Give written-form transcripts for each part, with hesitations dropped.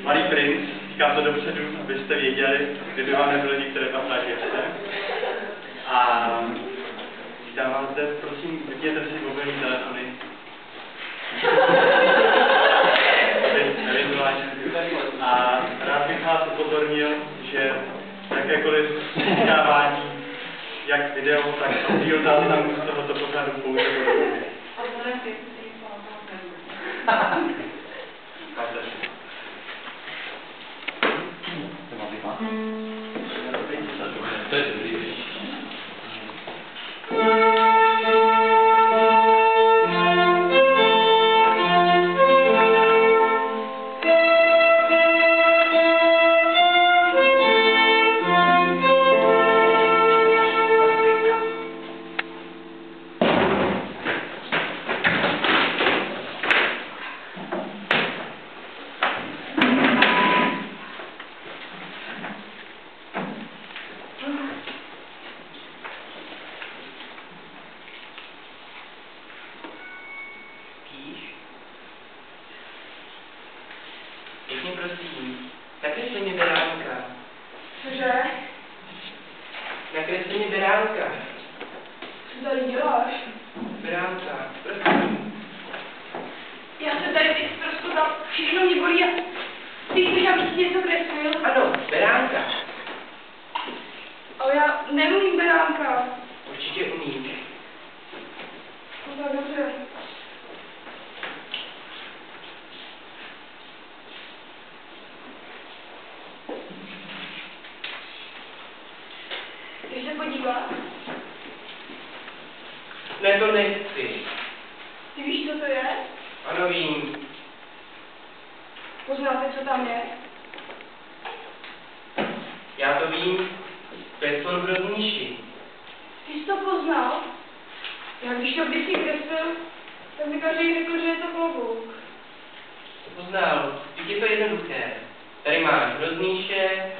Malý princ, říkám to dopředu, abyste věděli, kdyby vám nebyly některé pasáže jasné. A vítám vás zde, prosím, vypněte si mobilní telefony. A rád bych vás upozornil, že jakékoliv získávání, jak video, tak audio záznamů z tohoto pořadu pouze budou. To je dobrý. Pěkně prosím, nakresli mi beránka. Cože? Nakresli mi beránka. Co tady děláš? Beránka, prosím. Já se tady teď zprostředal, všechno mě bolí a ty chceš, abych ti něco kreslil? Ano, beránka. Ale já neumím beránka. Určitě umíš. No tak dobře. Chceš se podívat? Ne, to nechci. Ty víš, co to je? Ano, vím. Poznáte, co tam je? Já to vím. To je slon v rozníši. Ty jsi to poznal? Já když to kdysi kreslil, tak mi každý řekl, že je to klobouk. To poznal. Vždyť je to jednoduché. Tady máš rozníše,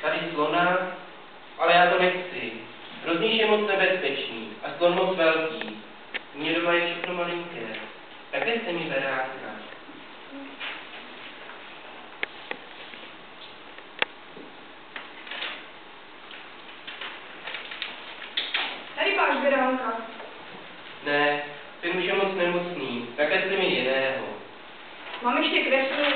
tady slona, ale já to nechci. Rozníš je moc nebezpečný a slon moc velký. Mně doma je všechno malinké. Také se mi beránka. Tady máš beránka. Ne, ten už je moc nemocný. Nakresli mi jiného. Mám ještě kreslu.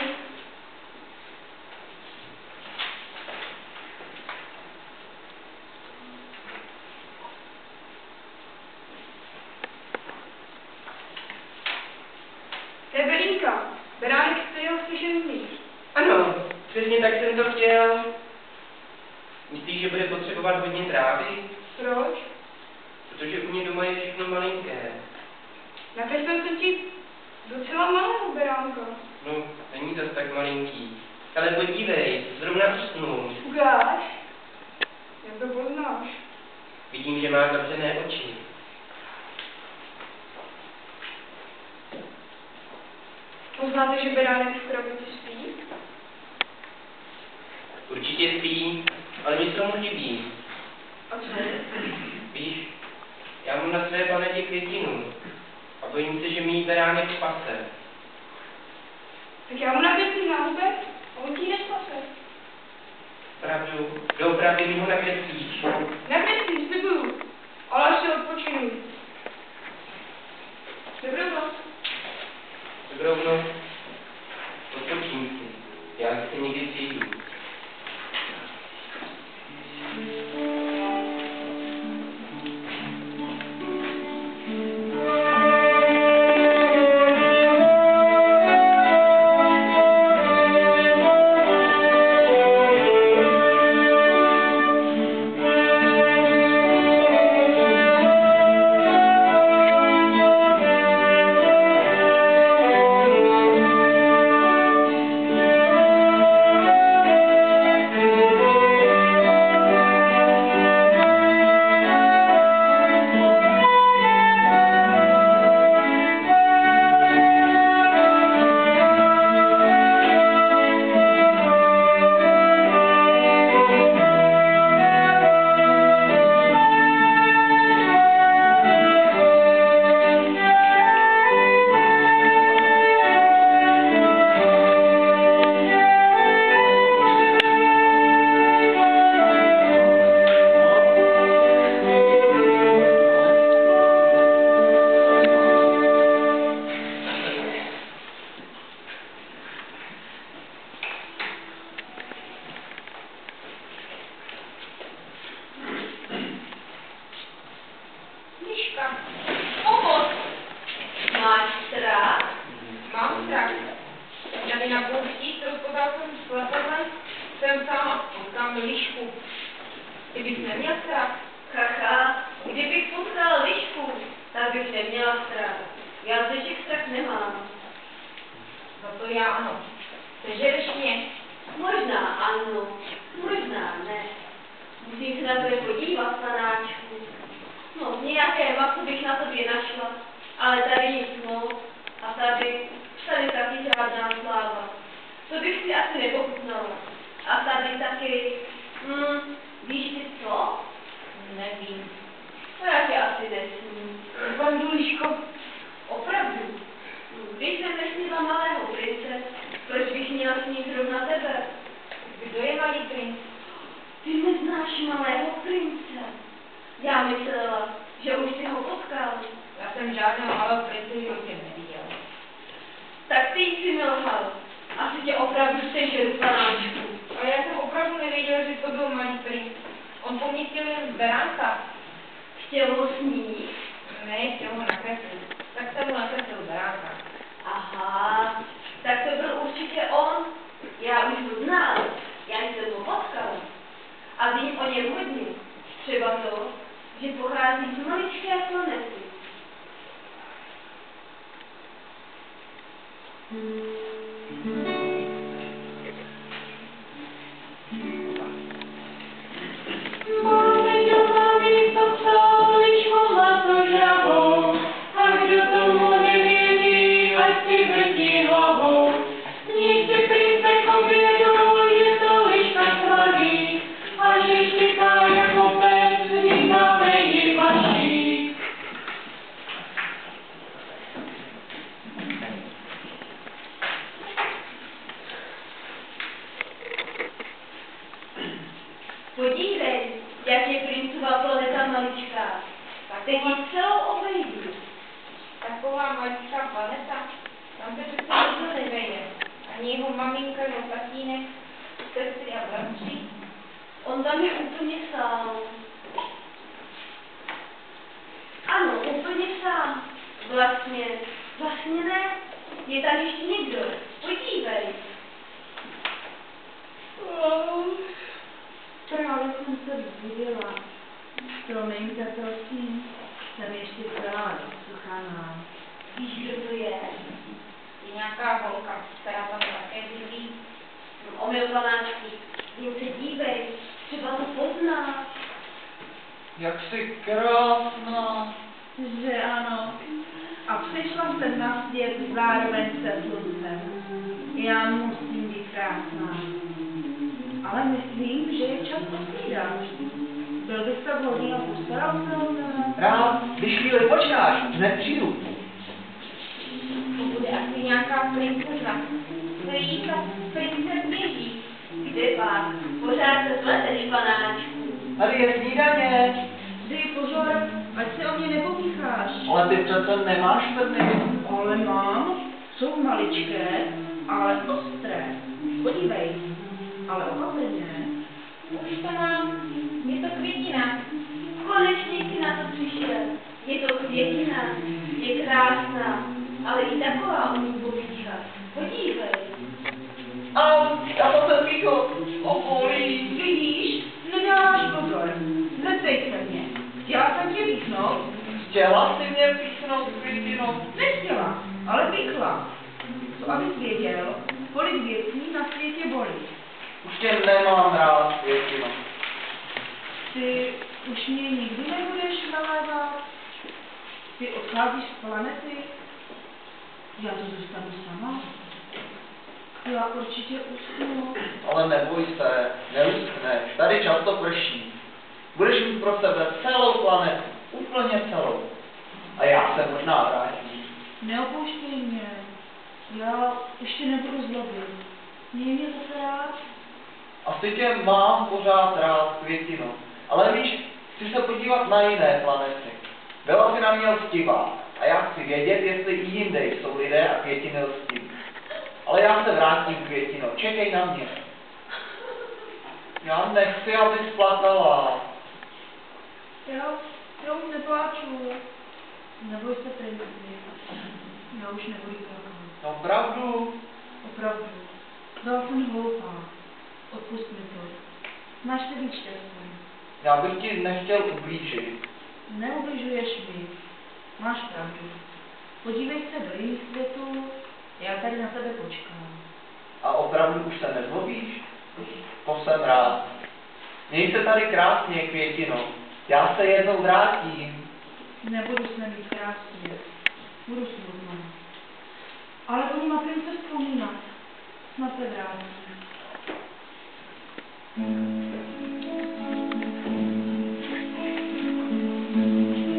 To je berínka. Beránek z jeho slyšení. Ano, přesně tak jsem to chtěl. Myslíš, že bude potřebovat hodně trávy? Proč? Protože u mě doma je všechno malinké. Nakreslil jsem ti docela malého beránka. No, není zas tak malinký. Ale podívej, zrovna usnul. Ukáž? Jak to poznáš? Vidím, že máš zavřené oči. Poznáte, že beránek v krabici spí? Určitě spí, ale něco mu chybí. A co? Víš, já mám na své planetě květinu a bojím se, že mi jí beránek spase. Tak já mu nakreslím náhubek a on ti ji nespase. Pravdu, doopravdy mi ho nakreslíš. Nakreslím, slibuju. Ale až se odpočinu. Dobrou noc. Dobrou noc. Odpočím si. Já se někdy přijdu. bys neměl strach. Chacha, kdybych potkal lišku, tak bych neměla strach. Já ze všech strach nemám. No to já ano. Sežereš mě. Možná ano, možná ne. Musím se na tebe podívat, panáčku. No, nějaké maso bych na tobě našla, ale tady nic moc. A tady taky žádná sláva. To bych si asi nepochutnala. A tady taky, víš ty co? Nevím. To já tě asi nesmím. Pan Duliško, Opravdu. Když jsem nesnila malého prince, proč bych měla snít zrovna tebe? kdo je malý princ? Ty neznáš malého prince. Já myslela, že už si ho potkal. Já jsem žádného malého prince v životě neviděl. Tak ty jsi mi lhal. Asi tě opravdu sežeru, panáčku. Ale já jsem opravdu nevěděl, že to byl malý princ. On po mně chtěl jen beránka. Chtěl ho snít? Ne, chtěl ho nakreslit. Tak jsem mu nakreslil beránka. Aha, tak to byl určitě on. Já už ho znal. Já jsem ho potkal. A vím o něm hodně. Třeba to, že pochází z maličké planety. Máme doma místo stoličku zlatožravou, a kdo tomu nevěří, ať si vrtí hlavou. Snížte prince k obědu, že to liška slaví, a že štěká jako pes, říkáme ji vaší. Podívej, jak je princova planeta maličká. Teď ji celou obejdu. Taková maličká planeta. Tam se přece nikdo nevejde. Ani jeho maminka, jeho tatínek, sestry a bratři. On tam je úplně sám. Ano, úplně sám. Vlastně ne. Je tam ještě někdo. Podívej. Právě jsem se vzbudila. Promiňte, prosím, jsem ještě celá rozsuchaná. Víš, kdo to je? Je nějaká holka, která tam také bydlí. Omyl panáčky. Jen se dívej. Třeba to poznáš. Jak jsi krásná. Že ano. A přišla jsem na svět zároveň se sluncem. Já musím být krásná. Ale myslím, že je čas posídat. Byl bych tak hodně a postaral se o tebe. Rád, když chvíli počkáš, hned přijdu. To bude asi nějaká princezna. Slíka, prince běží. Kde pak? Pořád se pleteš, panáčku. Tady je snídaně. Dej pozor, ať se o mě nepomícháš. Ale ty přece nemáš trny. Ale mám. Jsou maličké, ale ostré. Podívej. Ale opatrně. Už to mám. Je to květina. Konečně jsi na to přišel. Je to květina. Je krásná. Ale i taková umí povíchat. Podívej. A to se pícho obolí. Vidíš, nedáváš pozor. Zeptej se mě. Chtěla jsem tě píchnout? Chtěla jsi mě píchnout květinou? Nechtěla, ale píchla. Co abys věděl, kolik věcí na světě bolí. Už tě nemám rád, květino. Ty už mě nikdy nebudeš nalévat. Ty odcházíš z planety. Já to zůstanu sama. Já určitě usnu. Ale neboj se, neuschneš. Tady často prší. Budeš mít pro sebe celou planetu. Úplně celou. A já se možná vrátím. Neopouštěj mě. Já už tě nebudu zlobit. Měj mě zase rád. Asi tě mám pořád rád, květino. Ale víš, chci se podívat na jiné planety. Byla si na mě lstivá. A já chci vědět, jestli i jinde jsou lidé a květiny lstiví. Ale já se vrátím, květino. Čekej na mě. Já nechci, abys plakala. Já už nepláču. Neboj se, princi. Já už nebudu plakat. No opravdu? Opravdu. Byla jsem hloupá. Odpust mi to. Máš se být šťastný. Já bych ti nechtěl ublížit. Neubližuješ mi. Máš pravdu. Podívej se do jiných světů, já tady na tebe počkám. A opravdu už se nezlobíš? To jsem rád. Měj se tady krásně, Květino. Já se jednou vrátím. Nebudu se mít krásně. Budu smutná. Ale budu na prince vzpomínat. Snad se vrátím.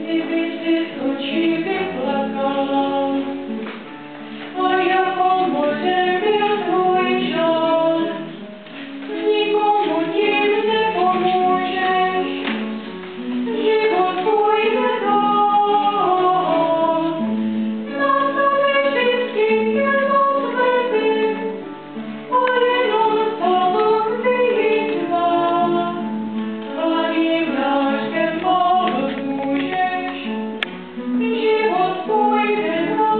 Kdyby si z očí vyplakal, a jako moře byl tvůj žal, nikomu tím nepomůžeš, život půjde dál. Na tebe vždycky jen odvety, a jenom salon výzva. Hlavním nářkem pomůžeš, život půjde dál.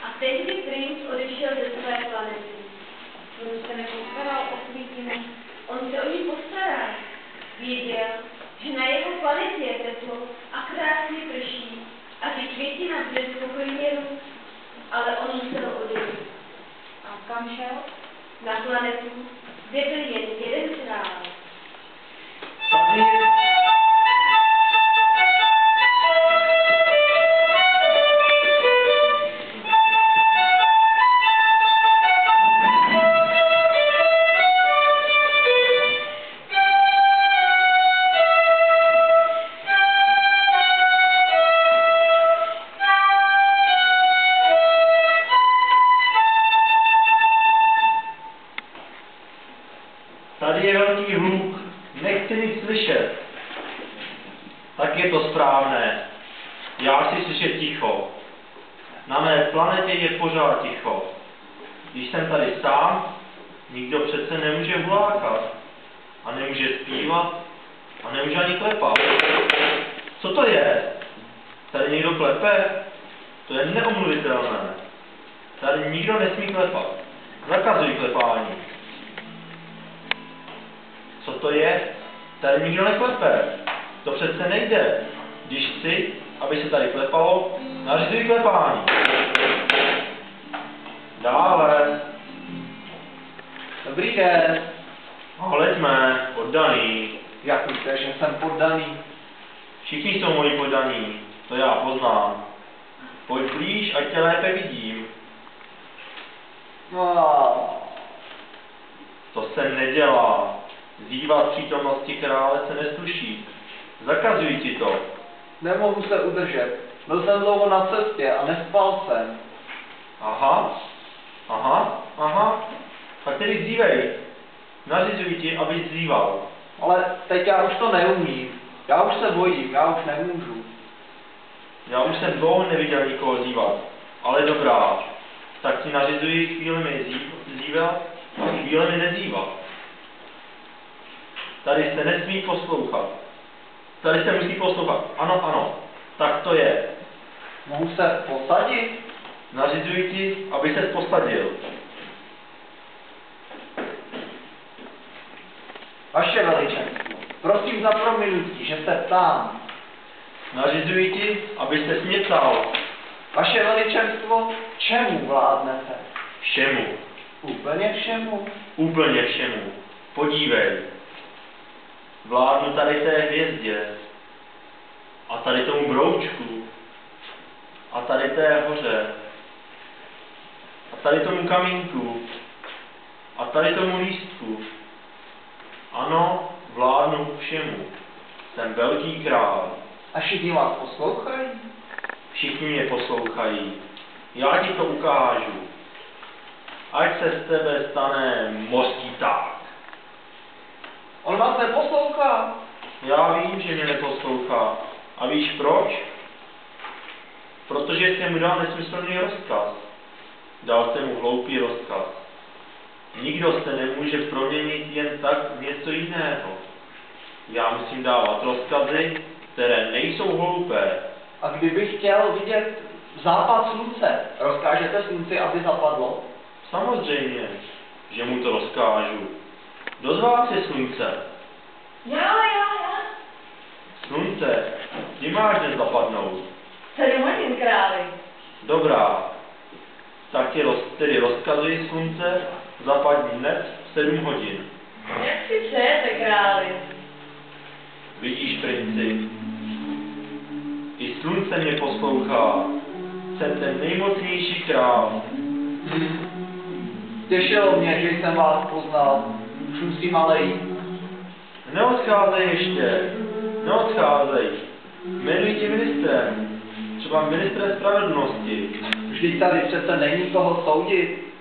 A tehdy princ odešel ze své planety. On se nepostaral o Květinu. On se o ní postaral. Věděl, že na jeho planetě je teplo a krásně prší a že Květina bude spokojně růst. Ale on musel odejít. A kam šel? Na planetu, kde byl jen jeden král. Tady... Tady je velký hluk, nechci nic slyšet. Tak je to správné. Já chci slyšet ticho. Na mé planetě je pořád ticho. Když jsem tady sám, nikdo přece nemůže hulákat. A nemůže zpívat. A nemůže ani klepat. Co to je? Tady někdo klepe? To je neomluvitelné. Tady nikdo nesmí klepat. Zakazují klepání. Co to je? Tady nikdo neklepe. To přece nejde. Když chci, aby se tady klepalo, nařizuji klepání. Dále. Dobrý den. Hleďme, poddaný. Jak víte, že jsem poddaný? Všichni jsou moji poddaní, to já poznám. Pojď blíž, ať tě lépe vidím. No. To se nedělá. Zývat přítomnosti krále se nesluší. Zakazuji ti to. Nemohu se udržet. Byl jsem dlouho na cestě a nespal jsem. Aha, aha. Tak tedy zívej. Nařizuji ti, abys zýval. Ale teď já už to neumím. Já už se bojím, já už nemůžu. Já už jsem dlouho neviděl nikoho zývat. Ale dobrá. Tak ti nařizuji chvílemi zívat a chvílemi nezývat. Tady se nesmí poslouchat. Tady se musí poslouchat. Ano. Tak to je. Mohu se posadit? Nařizuji ti, aby ses posadil. Vaše veličenstvo, prosím za prominutí, že se ptám. Nařizuji ti, aby ses mě ptal. Vaše veličenstvo, čemu vládnete? Všemu. Úplně všemu? Úplně všemu. Podívej. Vládnu tady té hvězdě. A tady tomu broučku. A tady té hoře. A tady tomu kamínku. A tady tomu lístku. Ano, vládnu všemu. Jsem velký král. A všichni vás poslouchají? Všichni mě poslouchají. Já ti to ukážu. Ať se z tebe stane mořský pták. On vás neposlouchá. Já vím, že mě neposlouchá. A víš proč? Protože jsem mu dal nesmyslný rozkaz. Dal jsem mu hloupý rozkaz. Nikdo se nemůže proměnit jen tak v něco jiného. Já musím dávat rozkazy, které nejsou hloupé. A kdybych chtěl vidět západ slunce, rozkážete slunci, aby zapadlo? Samozřejmě, že mu to rozkážu. Dozvál si slunce. Já. Slunce, kdy máš dnes zapadnout? 7 hodin, králi. Dobrá. Tak ti tedy rozkazuji slunce, zapadni hned v 7 hodin. Jak si přejete, králi? Vidíš, princi, i slunce mě poslouchá. Jsem ten nejmocnější král. Těšilo mě, že jsem vás poznal. Už musím ale jít. Neodcházej ještě. Neodcházej. Jmenuji tě ministrem. Třeba ministrem spravedlnosti. Vždyť tady přece není koho soudit.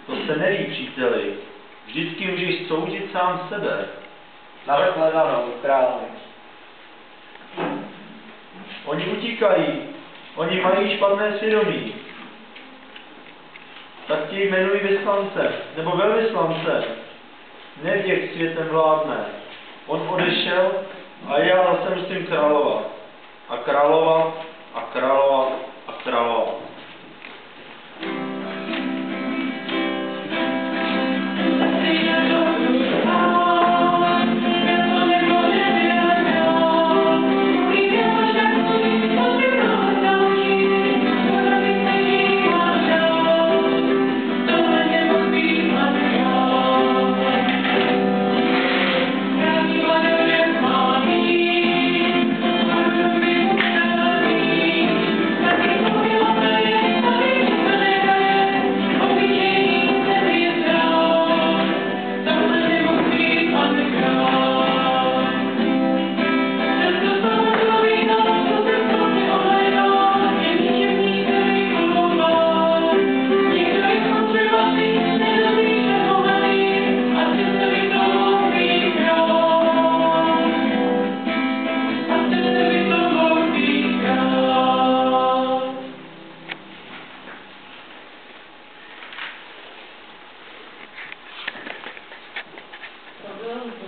To se neví, příteli. Vždycky můžeš soudit sám sebe. Nashledanou, králi. Oni utíkají. Oni mají špatné svědomí. Tak ti jmenují vyslance, nebo velvyslance. Nevěk světem vládne. On odešel a já zase musím královat. A královat, a královat, a královat.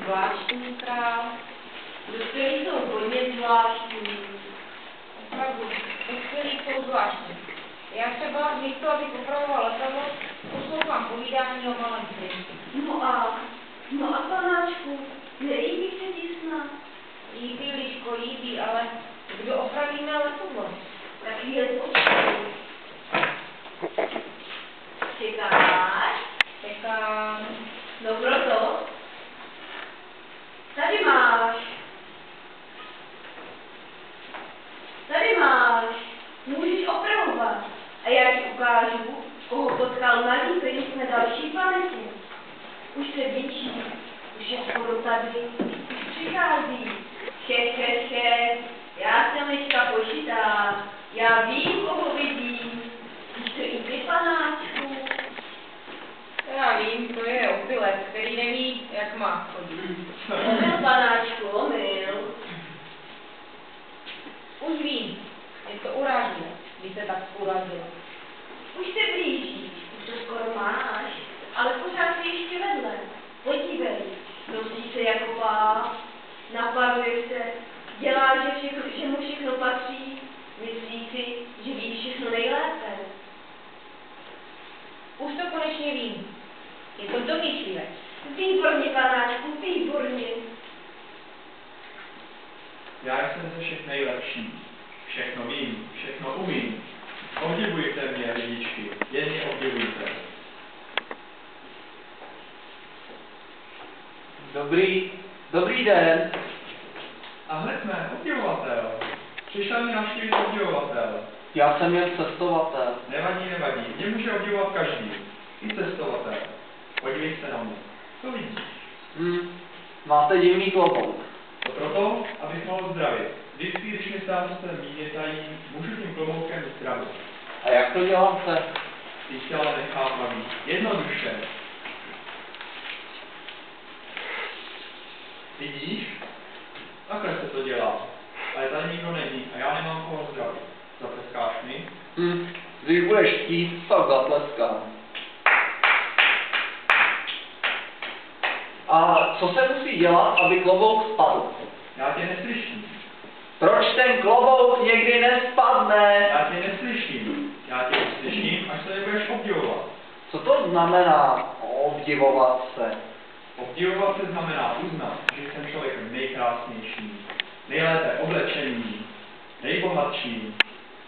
Zvláštní král. Dospělí jsou hodně zvláštní. Opravdu, dospělí jsou zvláštní. Já třeba místo, abych opravoval letadlo, poslouchám povídání o malém princi. No a panáčku, nelíbí se ti snad? Líbí, Liško, líbí, ale kdo opravíme letadlo? Tak je počkej. Čekáš? Čekám. No proto. Tady máš. Můžeš opravovat. A já ti ukážu, koho potkal malý princ na další planetě. Už se blíží. Už je skoro tady. Už přichází. Che. Já jsem Liška počítá. Já vím, koho vidím. Víš to i ty, panáčku? Já vím, to je opilec, který neví, jak má chodit. Omyl, panáčku, omyl. Už vím, je to urážlivé, když se tak urazila. Už se blíží, už to skoro máš, ale pořád si ještě vedle. Podívej, nosí se jako pás, naparuje se, dělá, že mu všechno patří, myslí si, že ví všechno nejlépe. Už to konečně vím. Je to domýšlivé. Výborně, panáčku, výborně. Já jsem ze všech nejlepší. Všechno vím, všechno umím. Obdivujte mě, lidičky, jen mě obdivujte. Dobrý den. A hned jsme, obdivovatel. Přišel mi navštívit obdivovatel. Já jsem jen cestovatel. Nevadí, mě může obdivovat každý. I cestovatel. Podívej se na mě. Co vidíš? Máte divný klobouk. To proto, abych mohl zdravit. Vždycky, když mi starostem výmětají, můžu tím kloboukem zdravit. A jak to děláte? Ty tě ale nechápaví. Jednoduše. Vidíš? Takhle se to dělá. Ale tady nikdo není a já nemám koho zdravit. Zatleskáš mi? Když budeš chtít, tak zatleskám. A co se musí dělat, aby klobouk spadl? Já tě neslyším. Proč ten klobouk někdy nespadne? Já tě neslyším. Já tě neslyším, až se nebudeš to znamená obdivovat se? Obdivovat se znamená uznat, že jsem člověkem nejkrásnější, nejlépe oblečený, nejbohatší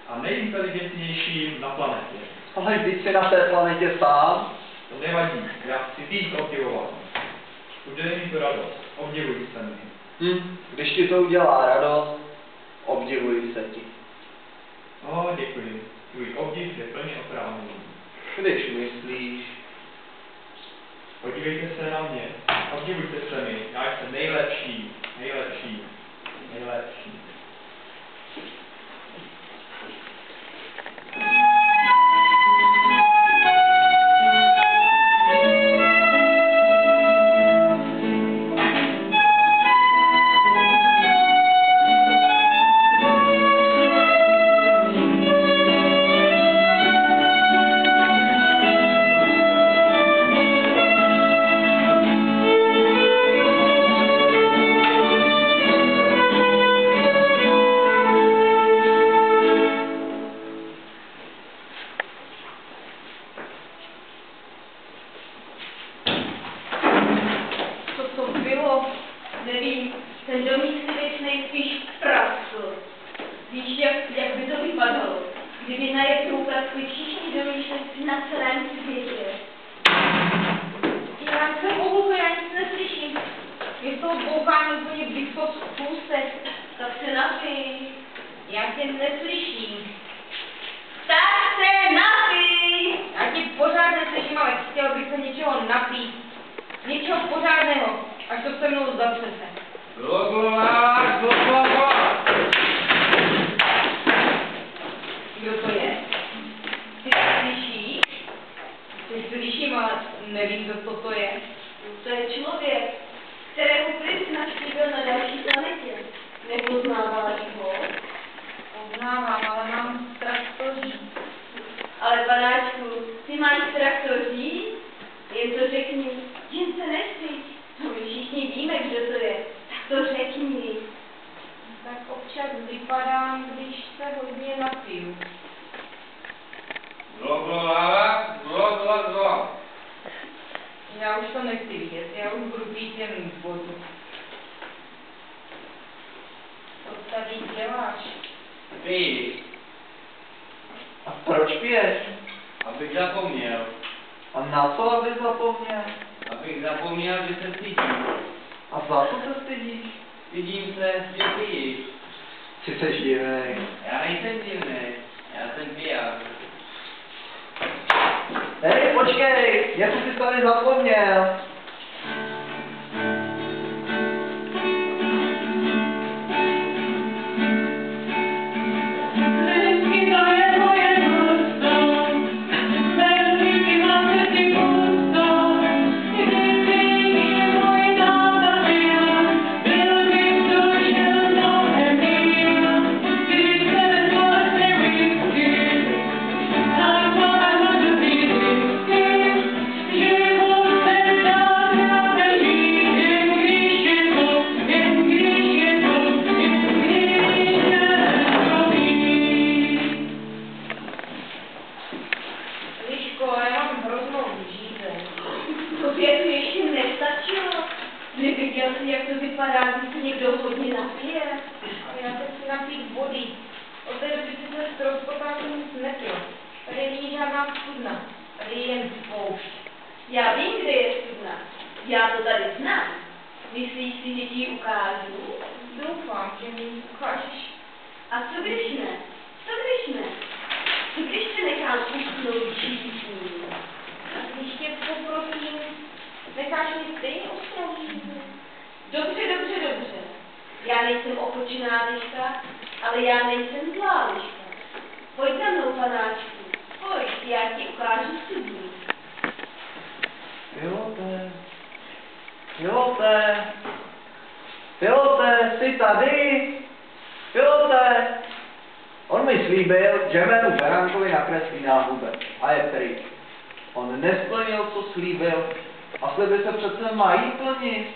a nejinteligentnějším na planetě. Ale vždyť jsi na té planetě sám. To nevadí, já chci být obdivovat. Udělej mi to radost, obdivuj se mi. Když ti to udělá radost, obdivuj se ti. No, děkuji. Tvůj obdiv je plně oprávněný. Když myslíš, Podívejte se na mě, obdivujte se mi, já jsem nejlepší, nejlepší, nejlepší. Nevím, ten domík si věc nejspíš praskl. Víš, jak by to vypadalo, kdyby najednou praskli všichni domýšlenci na celém světě. Já jsem ohluchla, já nic neslyším. Je to bouchání úplně blízko v půstech. Tak se napij. Já tě neslyším. Tak se napij! Já tě pořád neslyším, ale chtěl bych se něčeho napít. Něčeho pořádného, až to se mnou zapřese. Kdo to je? Ty slyšíš? Ty slyším, ale nevím, kdo to je. To je člověk, kterého princ navštívil na další planetě. Nepoznáváš ho? Poznávám, ale mám strach to říct. Ale panáčku, ty máš strach to říct? Jen to řekni, jen se nestyď. To my všichni víme, kdo to je. Tak to řekni. Tak občas vypadám, když se hodně napiju. Já už to nechci vidět, já už budu pít jen vodu. Co tady děláš? Pij, a proč piješ? abych zapomněl. A na co abys zapomněl? Abych zapomněl, že se stydím. A za co se stydíš? Stydím se, že pijíš. Ty seš divnej. Já nejsem divný, já jsem piják. Hej, počkej, jak jsi tady zapomněl? Neviděl jsi, jak to vypadá, když se někdo hodně napije? Já se chci napít vody. Od té doby si se ztroskotá, že nic nepil. Tady není žádná studna. Tady je jen poušť. Já vím, kde je studna. Já to tady znám. Myslíš si, že ti ji ukážu? Doufám, že mi ji ukážeš. A co když ne? Co když ne? Co když se nechám uschnout žízní? A když tě poprosím, necháš mi stejně uschnout žízní? Dobře, dobře, dobře. Já nejsem opočená liška, ale já nejsem zlá liška. Pojď za mnou, panáčku. Pojď, já ti ukážu studni. Pilote, pilote, pilote, jsi tady? Pilote! On mi slíbil, že mému beránkovi nakreslí náhubek a je pryč. On nesplnil, co slíbil, a sliby se přece mají plnit.